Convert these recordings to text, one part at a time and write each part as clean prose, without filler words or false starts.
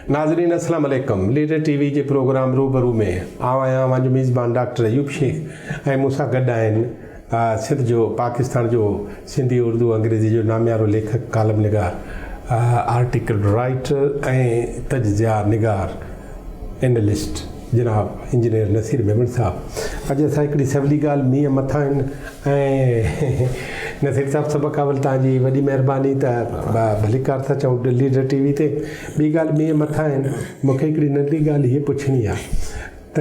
नाज़रीन अस्सलाम वालेकुम। लीडर टीवी के प्रोग्राम रूबरू में आया मुंहिंजो मेज़बान डॉक्टर अयूब शेख ऐं मूंसां गॾु आहिनि सिंध जो पाकिस्तान जो सिंधी उर्दू अंग्रेज़ी जो नामियारो लेखक कालम निगार आर्टिकल राइटर ऐं तजज़िया निगार एनालिस्ट जनाब इंजनيئر नसीर मेमण साहब। अॼु असां हिकिड़ी सवली ॻाल्हि मींहं मथां आहिनि ऐं नसीर साहब सभ खां वॾी तव्हांजी वॾी महिरबानी त भलीकार था चऊं लीडर टीवी ते। ॿी ॻाल्हि मींहं मथां आहिनि, मूंखे हिकिड़ी नंढी ॻाल्हि हीअ पुछणी आहे त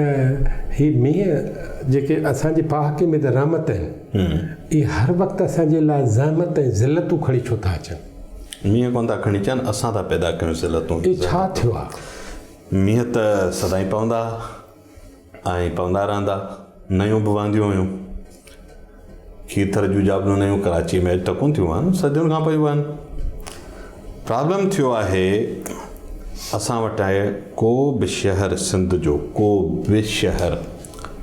हीअ मींहं जेके असांजे पहाके में त रहमत आहिनि, इहे हर वक़्तु असांजे लाइ ज़हमत ऐं ज़िलतूं खणी छो था अचनि? मींहं कोन था खणी अचनि, असां था पैदा कयूं ज़िलतूं। इहे छा थियो आहे? मींहं त सदाईं पवंदा ऐं पवंदा रहंदा, नयूं बि वहंदियूं हुयूं। खीरथर जूं जाबलूं नयूं कराची में अॼु त कोन थियूं आहिनि, सदियुनि खां पयूं आहिनि। प्रॉब्लम थियो आहे असां वटि आहे को बि शहर सिंध जो को बि शहर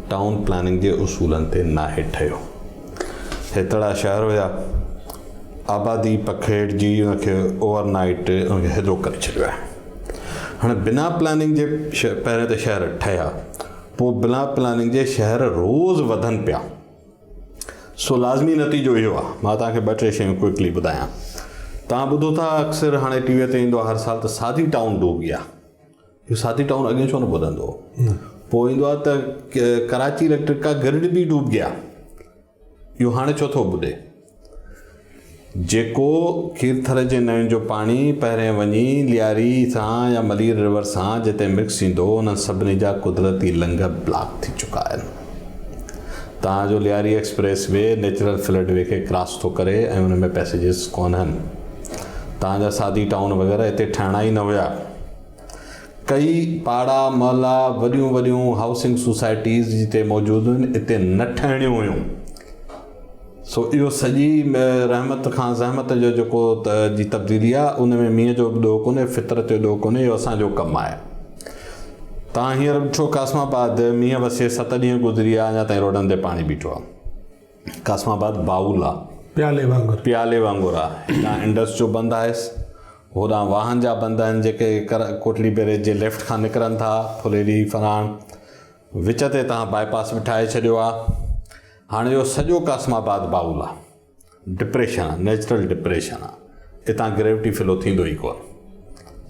टाउन प्लानिंग जे उसूलनि ते नाहे ठहियो। हेतिरा शहर हुया, आबादी पखेड़जी उनखे ओवरनाइट उनखे हेतिरो करे छॾियो आहे। हाणे बिना प्लानिंग जे पहिरें त शहर ठहिया, पोइ बिना प्लानिंग जे शहर रोज़ु वधनि पिया। सो लाज़मी नतीजो इहो आहे। मां तव्हांखे ॿ टे शयूं क्विकली ॿुधायां। तव्हां ॿुधो था अक्सर हाणे टीवीअ ते ईंदो आहे हर साल त सादी टाउन डूब गया। इहो सादी टाउन अॻे छो न ॿुधंदो? पोइ ईंदो आहे त कराची इलेक्ट्रिक का ग्रिड बि डूब गया। इहो हाणे छो थो ॿुधे? जेको खीरथर जे नयुनि जो पाणी पहिरें वञी लियारी सां या मलीर रिवर सां जिते मिक्स थींदो, उन सभिनी जा कुदरती लंगर ब्लॉक थी चुका आहिनि। तव्हांजो Lyari express way natural flood way खे क्रॉस थो करे ऐं उन में पैसेजिस कोन आहिनि। तव्हांजा सादी टाउन वग़ैरह हिते ठहिणा ई न हुया। कई पाड़ा महला वॾियूं वॾियूं हाउसिंग सोसाइटीज़ जिते मौजूदु आहिनि, हिते न ठहिणियूं हुयूं। सो इहो सॼी रहमत खां ज़हमत जो जेको जी तब्दीली आहे, उन में मींहं जो बि ॾोह कोन्हे, फितरत जो ॾोह कोन्हे, इहो असांजो कमु आहे। तव्हां हींअर ॾिठो कासमाबाद मींहं वसे 7 ॾींहं गुज़री विया, अञा ताईं रोडनि ते पाणी बीठो आहे। कासमाबाद बाउल आहे, प्याले वांगुरु आहे। हितां इंडस जो बंदि आहे, होॾां वाहन जा बंदि आहिनि जेके कोटली बैरेज जे लेफ्ट खां निकिरनि था, फुलेरी फराण। विच ते तव्हां बाईपास बि ठाहे छॾियो आहे। हाणे इहो सॼो कासमाबाद बाउल आहे, डिप्रेशन आहे, नेचुरल डिप्रेशन आहे। हितां ग्रेविटी फ्लो थींदो ई कोन,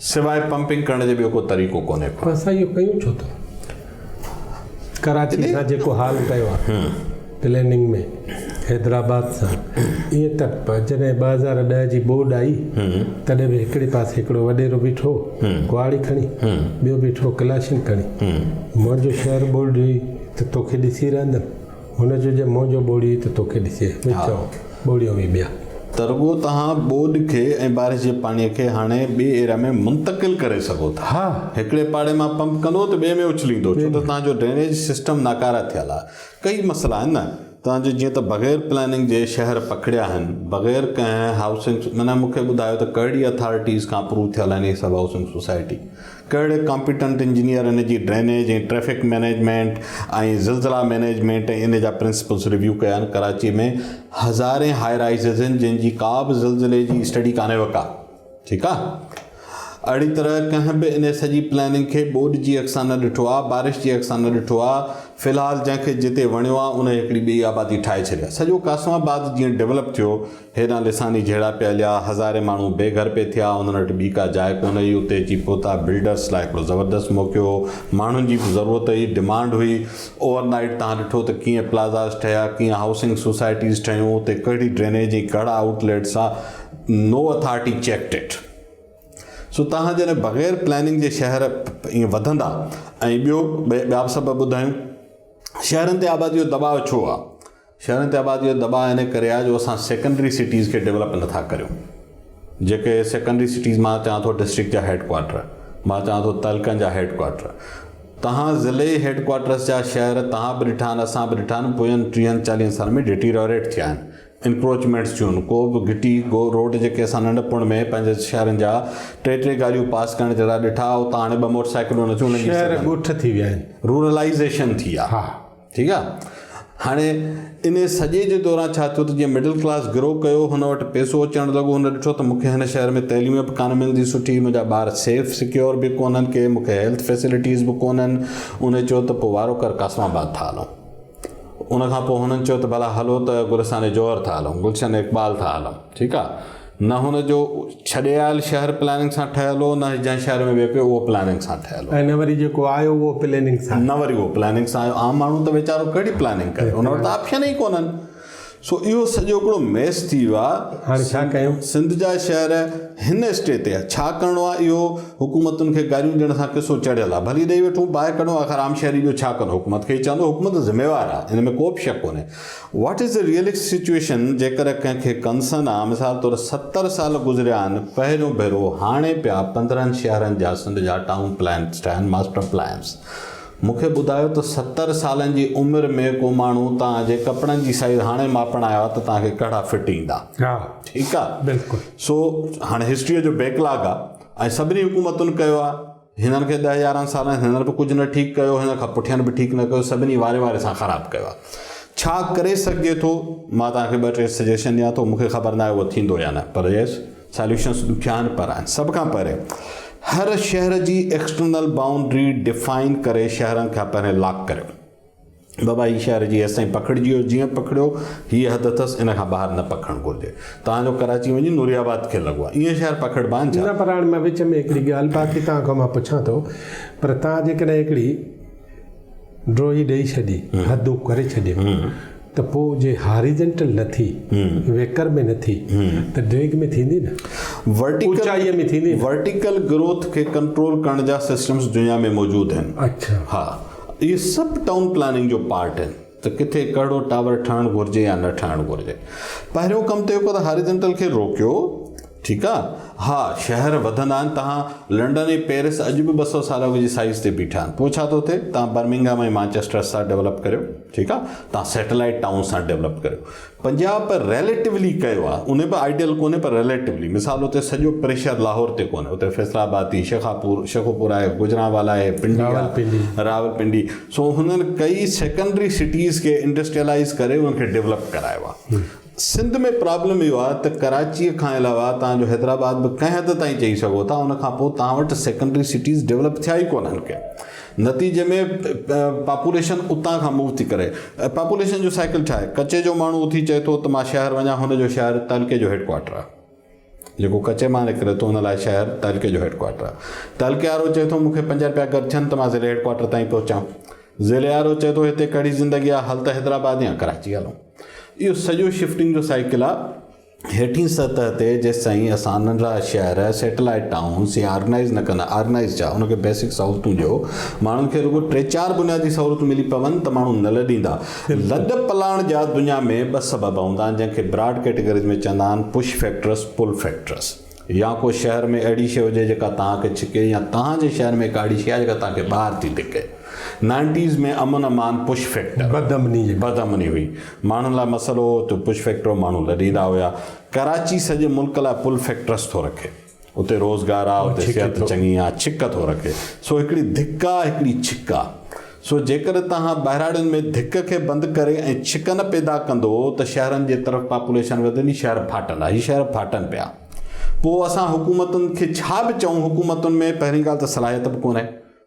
सवाइ पंपिंग करण जो ॿियो को तरीक़ो कोन्हे। असां इहो कयूं छो था? कराची सां जेको हाल कयो आहे प्लैनिंग में हैदराबाद सां, ईअं त जॾहिं 2010 जी बोर्ड आई तॾहिं बि हिकिड़े पासे हिकिड़ो वॾेरो बीठो कुआड़ी खणी, ॿियो बीठो क्लाशिन खणी। मुंहिंजो शहर बोर्ड हुई त तोखे ॾिसी रहंदमि, हुनजो जे मुंहिंजो ॿोड़ी त तोखे ॾिसे ॿोड़ियूं बि ॿिया। त रुॻो तव्हां बोर्ड खे ऐं बारिश जे पाणीअ खे हाणे ॿिए एरिया में मुंतकिल करे सघो था। हा, हिकिड़े पाड़े मां पंप कंदो त ॿिए में उछलींदो, छो त तव्हांजो ड्रेनेज सिस्टम नाकारा थियल आहे। कई मसइला आहिनि न तव्हांजो, जीअं त बग़ैर प्लानिंग जे शहर पकड़िया आहिनि, बग़ैर कंहिं हाउसिंग, माना मूंखे ॿुधायो त कहिड़ी अथॉरिटीज़ खां अप्रूव थियल आहिनि इहे सभु हाउसिंग सोसाइटी, कहिड़े कॉम्पिटेंट इंजीनियर इन जी ड्रेनेज ऐं ट्रैफिक मैनेजमेंट ऐं ज़िलज़िला मैनेजमेंट ऐं इन जा प्रिंसिपल्स रिव्यू कया आहिनि। कराची में हज़ारे हाई राइज़िस आहिनि जंहिंजी का बि ज़िलज़िले जी स्टडी कान्हे वका, ठीकु आहे। अहिड़ी तरह कंहिं बि इन सॼी प्लानिंग खे बोर्ड जी अक्सां न ॾिठो आहे, बारिश जी अक्सां न ॾिठो आहे। फ़िलहालु जंहिंखे जिते वणियो आहे उन हिकिड़ी ॿी आबादी ठाहे छॾिया। सॼो कासमाबाद जीअं डेवलप थियो, हेॾां लिसानी जहिड़ा पिया हलिया, हज़ारे माण्हू बेघर पे थिया, उन्हनि वटि ॿी का जाइ कोन हुई, उते अची पहुता। बिल्डर्स लाइ हिकिड़ो ज़बरदस्तु मौक़ो, माण्हुनि जी बि ज़रूरत हुई, डिमांड हुई। ओवरनाइट तव्हां ॾिठो त कीअं प्लाज़ास ठहिया, कीअं हाउसिंग सोसाइटीज़ ठहियूं, उते कहिड़ी ड्रेनेज ऐं कहिड़ा आउटलेट्स आहे, नो अथॉरिटी चेक्ड इट। सो तव्हां जॾहिं बग़ैर प्लानिंग जे शहर ईअं वधंदा। ऐं ॿियो ॿिया बि सभु ॿुधायूं, शहरनि ते आबादी जो दॿाउ छो आहे? शहरनि ते आबादी जो दॿाउ इन करे आहे जो असां सेकेंडरी सिटीज़ खे डेवलप नथा करियूं। जेके सेकेंडरी सिटीज़, मां चवां थो डिस्ट्रिक्ट जा हेडक्वाटर, मां चवां थो तालुकनि जा हेडक्वाटर, तव्हां ज़िले हेडक्वाटर्स जा शहर तव्हां बि ॾिठा आहिनि, असां बि ॾिठा आहिनि, पोयनि 30-40 साल में डिटीरियोरेट थिया आहिनि। इंक्रोचमेंट्स थियूं, को बि घिटी रोड जेके असां नंढपण में पंहिंजे शहरनि जा 3 गाॾियूं पास करण जहिड़ा ॾिठा, उतां हाणे 2 मोटरसाइकिलूं नथियूं। शहर ॻोठ थी विया आहिनि, रूरलाइज़ेशन थी आहे। हा, ठीकु आहे। हाणे इन सॼे जे दौरान छा थियो त जीअं मिडिल क्लास ग्रो कयो, हुन वटि पैसो अचणु लॻो, हुन ॾिठो त मूंखे हिन शहर में तइलीम बि कान मिलंदी सुठी, मुंहिंजा ॿार सेफ सिक्योर बि कोन्हनि के, मूंखे हेल्थ फैसिलिटीज़ बि कोन्हनि। उन चयो त पोइ वारो कर कासमाबाद था हलूं। उनखां पोइ हुननि चयो त भला हलो त गुलिस्तान जौहर था हलूं, गुलशन इक़बाल था हलूं, ठीकु आहे। न हुन जो छॾे आयल शहर प्लानिंग सां ठहियल हो, न जंहिं शहर में वेह पियो उहो प्लानिंग सां ठहियल हो, ऐं न वरी जेको आयो उहो प्लानिंग सां, न वरी उहो प्लानिंग सां आयो। आम माण्हू त वीचारो कहिड़ी प्लानिंग करे, हुन वटि त ऑप्शन ई कोन्हनि। सो इहो सॼो हिकिड़ो मैस थी वियो आहे। हाणे छा कयूं? सिंध जा शहर हिन स्टेट ते छा करिणो आहे, इहो हुकूमतुनि खे गारियूं ॾियण सां किसो चढ़ियल आहे। भली ॾेई वठूं, बाहि कढूं, आख़िर आम शहरी जो छा कंदो? हुकूमत खे ई चवंदो, हुकूमत ज़िम्मेवार आहे, हिन में को बि शक कोन्हे। What is the realist situation? जेकर कंहिंखे कंसर्न आहे, मिसाल तौरु 70 साल गुज़रिया आहिनि, पहिरियों भेरो हाणे पिया 15 शहरनि जा सिंध जा टाउन प्लान्स ठहिनि, मास्टर प्लान्स। मूंखे ॿुधायो त 70 सालनि जी उमिरि में को माण्हू तव्हांजे कपिड़नि जी साइज़ हाणे मापण आयो आहे त तव्हांखे कहिड़ा फिट ईंदा? हा, ठीकु आहे, बिल्कुलु। सो हाणे हिस्ट्रीअ जो बैकलॉग आहे, ऐं सभिनी हुकूमतुनि कयो आहे। हिननि खे 10-11 साल हिननि बि कुझु न ठीकु कयो, हिन खां पुठियां बि ठीकु न कयो, सभिनी वारे वारे सां ख़राबु कयो आहे। छा करे सघिजे थो? मां तव्हांखे 2-3 सजेशन ॾियां थो, मूंखे ख़बर न आहे उहो थींदो या न, पर येस सॉल्यूशन्स ॾुखिया आहिनि पर आहिनि। सभ खां पहिरियों हर शहर जी एक्सटर्नल बाउंड्री डिफाइन करे शहरनि खां पहिरियों लॉक करियो। बाबा हीअ शहर जी असां पकड़िजी वियो, जीअं पकड़ियो हीअ हद अथसि, इन खां ॿाहिरि न पखणु घुरिजे। तव्हांजो कराची वञी नूरियाबाद खे लॻो आहे, ईअं शहर पकड़बा आहिनि छा? न, पर हाणे मां विच में हिकिड़ी ॻाल्हि बाक़ी तव्हां खां मां पुछां थो, पर तव्हां जेकॾहिं हिकिड़ी ड्रॉई ॾेई छॾी, हदूं करे छॾियूं, त पोइ जे हॉरिजेंटल न थी, वेकर में न थी, त ड्रैग में थींदी न, ऊचाईअ में थींदी। वर्टिकल ग्रोथ खे कंट्रोल करण जा सिस्टम्स दुनिया में मौजूदु आहिनि। अच्छा, हा, इहे सभु टाउन प्लानिंग जो पार्ट आहिनि त किथे कहिड़ो टावर ठहणु घुरिजे या न ठहणु घुरिजे। पहिरियों कमु त इहो त हॉरिजेंटल खे रोकियो, ठीकु आहे। हा, शहर वधंदा आहिनि, तव्हां लंडन ऐं पेरिस अॼु बि 200 साल जी साइज़ ते बीठा आहिनि। पोइ छा थो थिए? तव्हां बर्मिंघम ऐं मैनचेस्टर सां डेवलप करियो, ठीकु आहे, तव्हां सैटेलाइट टाउन सां डेवलप करियो। पंजाब रिलेटिवली कयो आहे, उन बि आइडियल कोन्हे, पर रिलेटिवली। मिसाल उते सॼो प्रेशर लाहौर ते कोन्हे, उते फैसलाबाद, शेखोपुर आहे, गुजरांवाला आहे, रावलपिंडी। सो हुननि कई सेकेंडरी सिटीज़ खे इंडस्ट्रियलाइज़ करे उनखे डेवलप करायो आहे। सिंध में प्रॉब्लम इहो आहे त कराचीअ खां अलावा तव्हांजो हैदराबाद बि कंहिं हद ताईं चई सघो था, उनखां पोइ तव्हां वटि सेकेंडरी सिटीज़ डेवलप थिया ई कोन्हनि के। नतीजे में पॉपुलेशन उतां खां मूव थी करे। पॉपुलेशन जो साइकिल छा आहे? कचे जो माण्हू उथी चए थो त मां शहर वञा, हुनजो शहर तलके जो हेडक्वार्टर आहे। जेको कचे मां निकिरे थो हुन लाइ शहर तलके जो हेडक्वार्टर आहे। तलके वारो चए थो मूंखे 5 रुपया घर थियनि त मां ज़िले हेडक्वार्टर ताईं पहुचां। ज़िले वारो चए थो हिते कहिड़ी ज़िंदगी आहे, हल त हैदराबाद या कराची हलूं। इहो सॼो शिफ्टिंग जो साइकिल आहे। हेठी सतह ते जेसि ताईं असां नंढड़ा शहर सैटेलाइट टाउन्स या ऑर्गनाइज़ न कंदा, ऑर्गनाइज़ छा, उनखे बेसिक सहूलियतूं ॾियो, माण्हुनि खे रुॻो 3-4 बुनियादी सहूलियतूं मिली पवनि त माण्हू न लॾींदा। लॾ पलाण जा दुनिया में 2 सबब हूंदा आहिनि, जंहिंखे ब्रॉड कैटेगरीज़ में चवंदा आहिनि पुश फैक्टर्स, पुल फैक्टर्स। या को शहर में अहिड़ी शइ हुजे जेका तव्हांखे छिके, या तव्हांजे शहर में अहिड़ी शइ आहे जेका तव्हांखे ॿाहिरि थी टिके। 90s में अमन अमान पुश फैक्टर, बदअमनी हुई, माण्हुनि लाइ मसइलो हो त पुश फैक्टर माण्हू लॾींदा हुया। कराची सॼे मुल्क लाइ पुल फैक्टर्स थो रखे, उते रोज़गार आहे, उते सिहत चङी आहे, छिक थो रखे। सो हिकिड़ी धिक आहे, हिकिड़ी छिक आहे। सो जेकर तव्हां ॿाहिराड़ियुनि में धिक खे बंदि करे ऐं छिक न पैदा कंदो त शहरनि जे तरफ़ पॉपुलेशन वधंदी, शहर फाटंदा। हीअ शहर फाटनि पिया। पोइ असां हुकूमतुनि खे छा बि चऊं, हुकूमतुनि में पहिरीं ॻाल्हि त सलाहियत बि कोन्हे।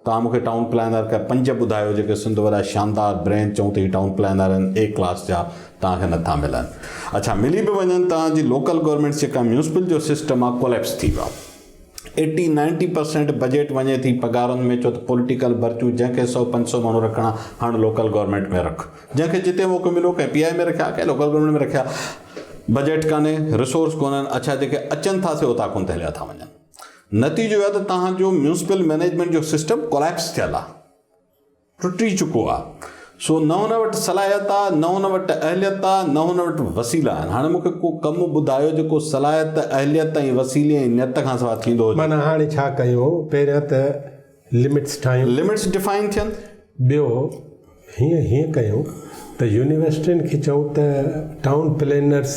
तव्हां मूंखे टाउन प्लानर खां 5 ॿुधायो जेके सिंध वारा शानदार ब्रेन चऊं त हीअ टाउन प्लानर आहिनि A क्लास जा, तव्हांखे नथा मिलनि। अच्छा, मिली बि वञनि, तव्हांजी लोकल गवर्नमेंट्स जेका म्यूनिसिपल जो सिस्टम आहे कोलैप्स थी वियो आहे। 80-90% बजट वञे थी पगारनि में। चो त पॉलिटिकल भर्तियूं, जंहिंखे 100-500 माण्हू रखणा, हाणे लोकल गवर्नमेंट में रख। जंहिंखे जिते मौक़ो मिलियो कंहिं PI में रखिया, कंहिं लोकल गवर्नमेंट में रखिया। बजट कान्हे, रिसोर्स कोन्हनि। अच्छा, जेके अचनि था से उतां कोन ते हलिया था वञनि। नतीजो आहे त तव्हांजो म्यूनिसिपल मैनेजमेंट जो सिस्टम कोलैप्स थियल आहे, टुटी चुको आहे। सो न हुन वटि सलाहियत आहे, न हुन वटि अहलियत आहे, न हुन वटि वसीला आहिनि। हाणे मूंखे को कमु ॿुधायो जेको सलाहियत, अहलियत ऐं वसीले ऐं नियत खां सवाइ थींदो हुजे। माना हाणे छा कयूं? पहिरियों त लिमिट्स ठाहियूं, लिमिट्स डिफाइन थियनि। ॿियो हीअं कयूं त यूनिवर्सिटियुनि खे चऊं त टाउन प्लानर्स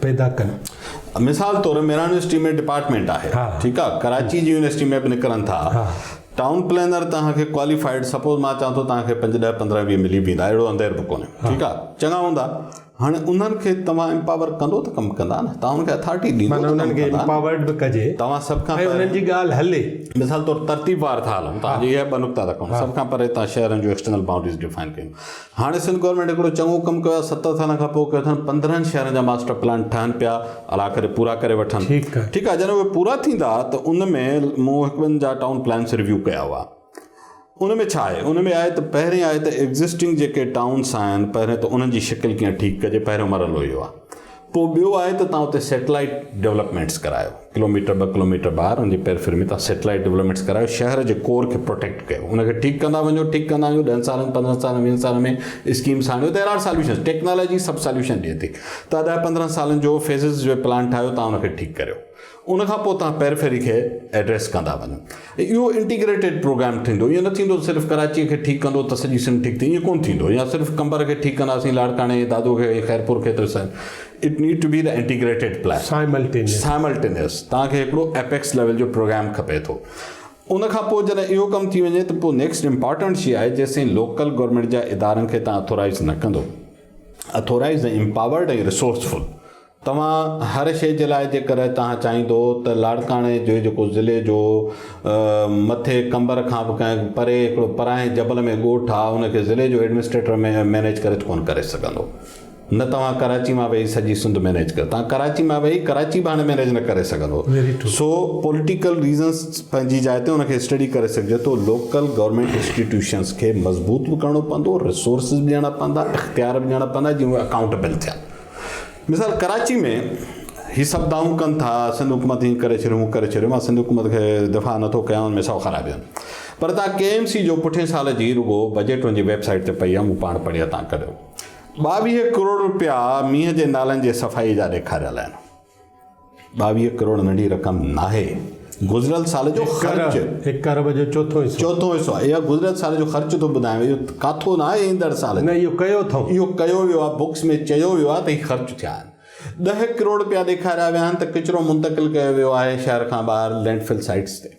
पैदा कनि। मिसाल तौरु मेरा यूनिवर्सिटी में डिपार्टमेंट आहे, ठीकु आहे, कराची जी यूनिवर्सिटी में बि निकिरनि था। टाउन प्लानर तव्हांखे क्वालिफाइड सपोज़ मां चवां थो तव्हांखे 5, 10, 15, 20 मिली वेंदा अहिड़ो अंधेर बि कोन्हे ठीकु आहे चङा हूंदा हाणे उन्हनि खे तव्हां एम्पावर कंदो त कमु कंदा न तव्हां उनखे अथॉरिटी ॾींदो उन्हनि खे एम्पावर्ड बि कजे तव्हां सभ खां उन्हनि जी ॻाल्हि हले मिसाल तौरु तरतीबवार था हलूं तव्हांजी इहा 2 नुक़्ता था कयूं सभ खां परे तव्हां शहरनि जो एक्सटर्नल बाउंड्रीज़ डिफाइन कयूं हाणे सिंध गवर्नमेंट हिकिड़ो चङो कमु कयो आहे 7 सालनि खां पोइ कयो अथनि 15 शहरनि जा मास्टर प्लान ठहनि पिया अला करे पूरा करे वठनि ठीकु आहे जॾहिं उहे पूरा थींदा त उन में मूं 1-2 जा टाउन प्लान्स रिव्यू कया हुआ उन में छा आहे उन में आहे त पहिरीं आहे त एग्ज़िस्टिंग जेके टाउन्स आहिनि पहिरियों त उन्हनि जी शिकिल कीअं ठीकु कजे पहिरियों मरलो इहो आहे पोइ ॿियो आहे त तव्हां उते सैटेलाइट डेवलपमेंट्स करायो किलोमीटर 2 किलोमीटर ॿाहिरि उनजी पेरिफेरी में तव्हां सैटेलाइट डेवलपमेंट्स करायो शहर जे कोर खे प्रोटेक्ट कयो उनखे ठीकु कंदा वञो ठीकु कंदा वञो 10 सालनि 15 सालनि 20 सालनि में स्कीम्स आणियो देयर आर सॉल्यूशन्स टेक्नोलॉजी सभु सॉल्यूशन ॾिए थी त 10-15 सालनि जो फेज़िस जो प्लान ठाहियो तव्हां उनखे ठीकु करियो उनखां पोइ तव्हां पेरिफेरी खे एड्रेस कंदा वञो इहो इंटीग्रेटेड प्रोग्राम थींदो ईअं न थींदो सिर्फ़ु कराची खे ठीकु कंदो त सॼी सिंध ठीकु थी ईअं कोन्ह थींदो या सिर्फ़ु कंबर खे ठीकु कंदासीं लाड़काणे दादो खे ख़ैरपुर खे त it need to be the integrated plan simultaneous तव्हांखे हिकिड़ो एपेक्स लेवल जो प्रोग्राम खपे थो उनखां पोइ जॾहिं इहो कमु थी वञे त पोइ नेक्स्ट इंपॉर्टेंट शइ आहे जेसिताईं लोकल गवर्नमेंट जा इदारनि खे तव्हां अथोराइज़ न कंदो अथोराइज़ ऐं एम्पावर्ड ऐं रिसोर्सफुल तव्हां हर शइ जे लाइ जेकर तव्हां चाहींदो त लाड़काणे जो जेको ज़िले जो मथे कंबर खां बि कंहिं परे हिकिड़ो पराए जबल में ॻोठु आहे उनखे ज़िले जो एडमिनिस्ट्रेटर में मैनेज करे कोन करे सघंदो न तव्हां कराची मां वेही सॼी सिंध मैनेज कयो तव्हां कराची मां वेही कराची बि हाणे मैनेज न करे सघंदो सो पॉलिटिकल रीज़न्स पंहिंजी जाइ ते उनखे स्टडी करे सघिजे थो लोकल गवर्नमेंट इंस्टीट्यूशन्स खे मज़बूत बि करिणो पवंदो रिसोर्सिस बि ॾियणा पवंदा इख़्तियार बि ॾियणा पवंदा जीअं उहे अकाउंटेबल थियनि मिसाल कराची में ही सभु दाऊं कनि था सिंध हुकूमत हीअं करे छॾियो मां सिंध हुकूमत खे दफ़ा नथो कयां हुन में सौ ख़राबियूं आहिनि पर तव्हां KMC जो पुठे साल जी रुगो बजट उनजी वेबसाइट ते पई आहे मूं पाण पढ़ी आहे तव्हां करियो 22 करोड़ रुपया मींहं जे नालनि जे सफ़ाई जा ॾेखारियल आहिनि 22 करोड़ नंढी रक़म नाहे गुज़िरियल साल जो ख़र्च 1 अरब जो चोथों हिसो आहे इहा गुज़िरियल साल जो ख़र्च थो ॿुधायां इहो काथो न आहे ईंदड़ साल न इहो कयो वियो आहे बुक्स में चयो वियो आहे त हीउ ख़र्च थिया आहिनि 10 करोड़ रुपया ॾेखारिया विया आहिनि त किचिरो मुंतक़िल कयो वियो आहे शहर खां ॿाहिरि लैंडफिल साइट्स ते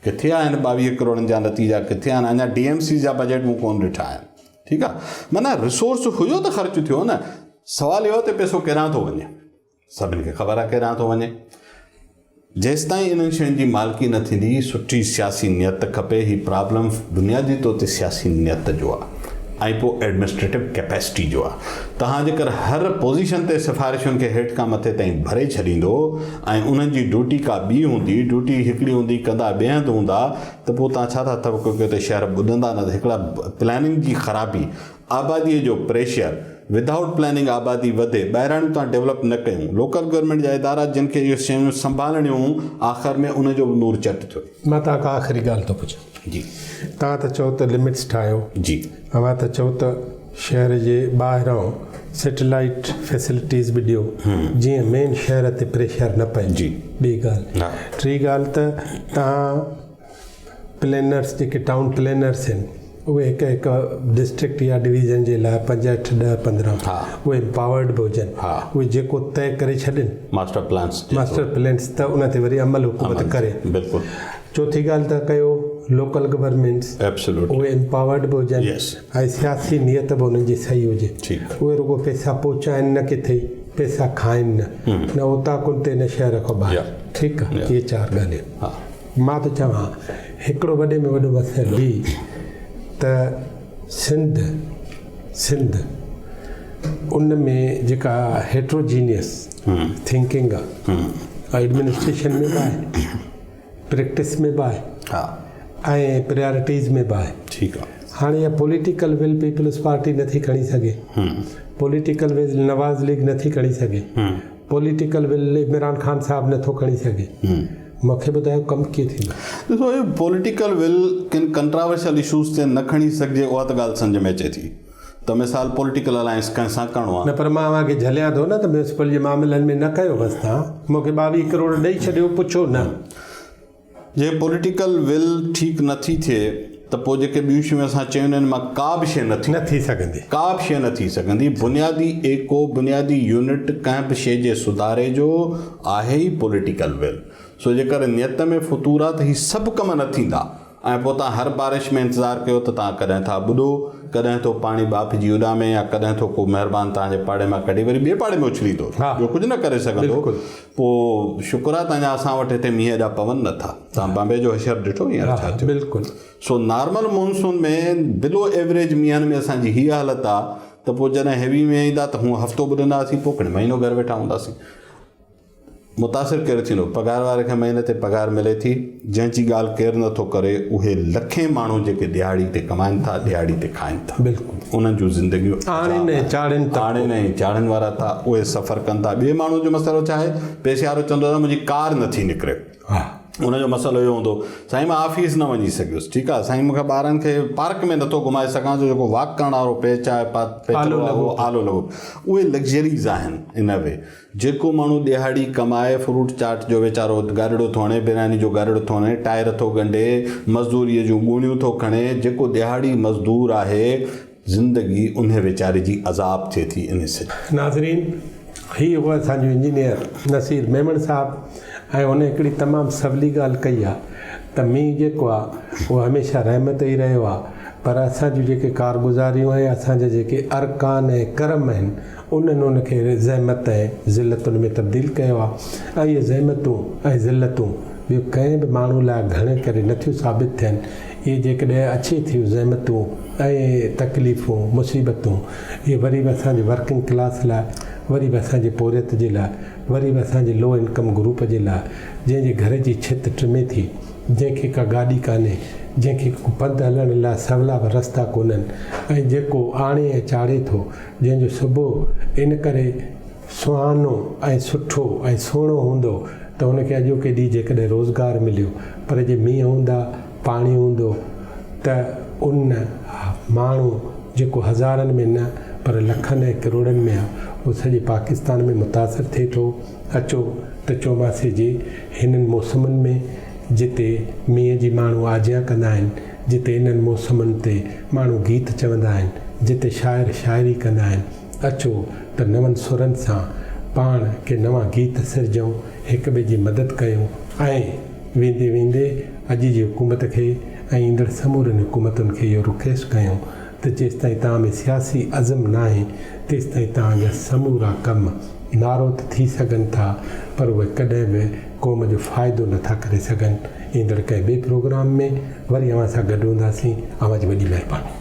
किथे आहिनि 22 करोड़नि जा नतीजा किथे आहिनि अञा DMC जा बजट मूं कोन ॾिठा आहिनि ठीकु आहे माना रिसोर्स हुयो त ख़र्च थियो न सुवालु इहो त पैसो केॾांहुं थो वञे सभिनी खे ख़बर आहे केॾांहुं थो वञे जेसिताईं इन्हनि शयुनि जी मालिकी न थींदी सुठी सियासी नियत खपे ही प्रॉब्लम बुनियादी तौर ते सियासी नियत जो आहे ऐं पोइ एडमिनिस्ट्रेटिव कैपेसिटी जो आहे तव्हां जेकर हर पोज़ीशन ते सिफ़ारिशुनि खे हेठि खां मथे ताईं भरे छॾींदो ऐं उन्हनि जी ड्यूटी का ॿी हूंदी ड्यूटी हिकिड़ी हूंदी कंदा ॿिए हंधि हूंदा त पोइ तव्हां छा था तवको कयो त शहर ॿुधंदा न हिकिड़ा प्लानिंग जी ख़राबी आबादीअ जो प्रेशर विदाउट प्लानिंग आबादी वधे ॿाहिरां तव्हां डेवलप न कयूं लोकल गवर्नमेंट जा इदारा जिन खे इहे शयूं संभालणियूं आख़िर में उनजो बि नूर चट थियो मां तव्हांखां आख़िरी ॻाल्हि थो पुछां जी तव्हां त चओ त लिमिट्स ठाहियो जी अवां त चओ त शहर जे ॿाहिरां सैटेलाइट फैसिलिटीज़ बि ॾियो जीअं मेन शहर ते प्रेशर न पए जी ॿी ॻाल्हि टी ॻाल्हि त तव्हां प्लेनर्स जेके टाउन प्लेनर्स आहिनि उहे हिकु डिस्ट्रिक्ट या डिवीज़न जे लाइ 5, 8, 10, 15 उहे एम्पावर्ड बि हुजनि उहे जेको तय करे छॾनि मास्टर प्लान्स त उन ते वरी अमल हुकूमत करे बिल्कुलु चौथी ॻाल्हि त कयो लोकल गवर्नमेंट्स उहे एम्पावर्ड बि हुजनि ऐं सियासी नियत बि उन्हनि जी सही हुजे उहे रुगो पैसा पहुचाइनि न किथे पैसा खाइनि न उतां कुन ते न शहर खां ॿाहिरि ठीकु आहे इहे 4 ॻाल्हियूं मां त चवां हिकिड़ो वॾे में वॾो मसइलो बि त सिंध उन में जेका हेट्रोजीनियस थिंकिंग आहे एडमिनिस्ट्रेशन में बि आहे प्रैक्टिस में बि आहे ऐं प्रायोरिटीज़ में बि आहे ठीकु आहे हाणे इहा पॉलिटिकल विल पीपल्स पार्टी नथी खणी सघे पॉलिटिकल विल नवाज़ लीग नथी खणी सघे पॉलिटिकल विल इमरान ख़ान साहब नथो खणी सघे मूंखे ॿुधायो कमु कीअं थींदो ॾिसो इहो पॉलिटिकल विल किन कंट्रावर्शियल इशूज़ ते न खणी सघिजे उहा त ॻाल्हि सम्झ में अचे थी त मिसाल पॉलिटिकल अलायंस कंहिंसां करिणो आहे न पर मां तव्हांखे झलियां थो न त म्यूनिसिपल जे मामलनि में न कयो बसि तव्हां मूंखे 22 करोड़ ॾेई छॾियो पुछो न जे पॉलिटिकल विल ठीकु नथी थिए त पोइ जेके ॿियूं शयूं असां चयूं आहिनि मां का बि शइ न थी सघंदी बुनियादी यूनिट कंहिं बि शइ जे सुधारे जो आहे ई पॉलिटिकल विल सो जेकर नियत में फतूर आहे त हीअ सभु कम न थींदा ऐं पोइ तव्हां हर बारिश में इंतज़ारु कयो त तव्हां कॾहिं था ॿुॾो, कॾहिं थो पाणी बाफ़िजी उॾामे या कॾहिं थो को महिरबानी तव्हांजे पाड़े मां कढी वरी ॿिए पाड़े में उछली थो, ॿियो कुझु न करे सघंदो। पोइ शुक्र आहे तव्हांजा असां वटि हिते मींहं एॾा पवनि नथा। तव्हां बॉम्बे जो हशर ॾिठो हींअर छा थियो? बिल्कुलु। सो नॉर्मल मॉनसून में बिलो एवरेज मींहनि में असांजी हीअ हालत आहे त पोइ जॾहिं हेवी में ईंदा त हूअं हफ़्तो ॿुधंदासीं, पोइ कॾहिं महीनो घर वेठा हूंदासीं। मुतासिर केरु थींदो? पघार वारे खे महीने ते पघार मिले थी, जंहिंजी ॻाल्हि केरु नथो करे उहे लखे माण्हू जेके दिहाड़ी ते कमाइनि था, दिहाड़ी ते खाइनि था। बिल्कुलु। उन्हनि जूं ज़िंदगियूं चाढ़नि वारा था, उहे सफ़र कनि था। ॿिए माण्हू जो मसइलो छा आहे? पेशे वारो चवंदो आहे मुंहिंजी कार नथी निकिरे, उनजो मसइलो इहो हूंदो साईं मां ऑफिस न वञी सघियुसि, ठीकु आहे साईं मूंखे ॿारनि खे पार्क में नथो घुमाए सघां छो जेको वॉक करण वारो पेच आहे आलो लॻो। उहे लग्ज़रीज़ आहिनि इन वे। जेको माण्हू दिहाड़ी कमाए, फ्रूट चाट जो वीचारो गाॾिड़ो थो हणे, बिरयानी जो गाॾिड़ो थो हणे, टायर थो ॻंढे, मज़दूरीअ जूं ॻूणियूं थो खणे, जेको दिहाड़ी मज़दूर आहे ज़िंदगी उन वीचारे जी अज़ाब थिए थी इन से। नाज़रीन, हीअ उहो असांजो इंजीनियर नसीर मेमण साहब ऐं उन हिकिड़ी तमामु सवली ॻाल्हि कई आहे त मींहुं जेको आहे उहो हमेशह रहमत ई रहियो आहे, पर असांजूं जेके कारगुज़ारियूं ऐं असांजा जेके अरकान ऐं करम आहिनि उन्हनि उनखे ज़हमत ऐं ज़िलतुनि में तब्दील कयो आहे। ऐं इहे ज़हमतूं ऐं ज़िलतूं ॿियो कंहिं बि माण्हू लाइ घणे करे नथियूं साबित थियनि। इहे जेकॾहिं अचे थियूं ज़हमतूं ऐं तकलीफ़ूं मुसीबतूं, इहे वरी बि असांजे वर्किंग क्लास लाइ, वरी बि असांजे पोरियत जे लाइ, वरी बि असांजे लो इनकम ग्रुप जे लाइ, जंहिंजे घर जी छित टिमे थी, जंहिंखे का गाॾी कान्हे, जंहिंखे पंधु हलण लाइ सवला रस्ता कोन्हनि, ऐं जेको आणे ऐं चाढ़े थो, जंहिंजो सुबुह इन करे सुहानो ऐं सुठो ऐं सुहिणो हूंदो त हुनखे अॼोके ॾींहुं जेकॾहिं रोज़गारु मिलियो, पर जे मींहं हूंदा, पाणी हूंदो त उन माण्हू जेको हज़ारनि में न पर लखनि ऐं करोड़नि में आहे उहो सॼे पाकिस्तान में मुतासिर थिए थो। अचो त चौमासे जे हिननि मौसमनि में जिते मींहं जी माण्हू आजियां कंदा आहिनि, जिते इन्हनि मौसमनि ते माण्हू गीत चवंदा आहिनि, जिते शाइर शाइरी कंदा आहिनि, अचो त नवनि सुरनि सां पाण के नवां गीत सिरजूं, हिक ॿिए जी मदद कयूं ऐं वेंदे वेंदे अॼु जी हुकूमत खे ऐं ईंदड़ समूरनि हुकूमतुनि खे इहो रिक्वेस्ट कयूं त जेसिताईं तव्हां में सियासी अज़म न आहे तेसिताईं तव्हांजा समूरा कम नारो त थी सघनि था, पर उहे कॾहिं बि क़ौम जो फ़ाइदो नथा करे सघनि। ईंदड़ कंहिं ॿिए प्रोग्राम में वरी अव्हां सां गॾु हूंदासीं। अव्हां जी वॾी महिरबानी।